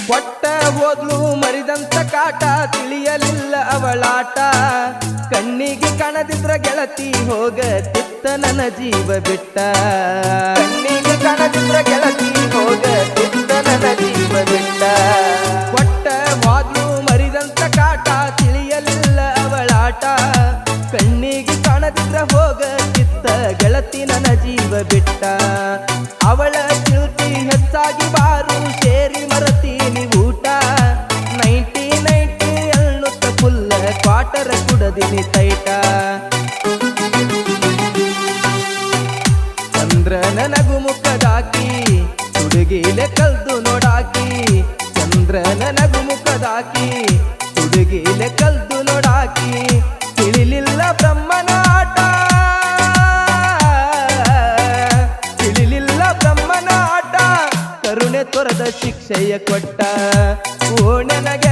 ಕೊಟ್ಟ ಹೋದ್ಲು ಮರಿದಂತ ಕಾಟ ತಿಳಿಯಲಿಲ್ಲ ಅವಳಾಟ ಕಣ್ಣಿಗೆ ಕಾಣದಿದ್ರ ಗೆಳತಿ ಹೋಗತಿತ್ತ ನನ್ನ ಜೀವ ಬಿಟ್ಟ ಕಣ್ಣಿಗೆ ಕಾಣದಿದ್ರ ಗೆಳತಿ ಹೋಗತಿತ್ತ ನನ್ನ ಜೀವ ಬಿಟ್ಟ ಕೊಟ್ಟ ಹೋದ್ಲು ಮರಿದಂತ ಕಾಟ ತಿಳಿಯಲಿಲ್ಲ ಅವಳಾಟ ಕಣ್ಣಿಗೆ ಕಾಣದಿದ್ರ ಹೋಗತಿತ್ತ ಗೆಳತಿ ನನ್ನ ಜೀವ ಬಿಟ್ಟ ಅವಳ ಚಿಲ್ತಿ ಹೆಚ್ಚಾಗಿ ಬಾರು ಸೇರಿ ಮರತೀನಿ ಊಟ 90 ಅನ್ನುತ್ತ ಫುಲ್ಲ ಕ್ವಾಟರ ಕುಡದಿನಿ ತೈಟ ಚಂದ್ರನ ನಗು ಮುಖದಾಕಿ ಹುಡುಗಿಲೆ ಕಲ್ದು ನೋಡಾಕಿ ಚಂದ್ರನ ನಗು ಮುಖದಾಕಿ ಹುಡುಗಿಲೆ ಕಲ್ದು ನೋಡಾಕಿ ತಿಳಿಲಿಲ್ಲ ಬ್ರಹ್ಮನ ಆಟ ತಿಳಿಲಿಲ್ಲ ಬ್ರಹ್ಮನ ಆಟ ಕರುಣೆ ತೊರೆದ ಶಿಕ್ಷೆಯ ಕೊಟ್ಟ ಓ ನನಗೆ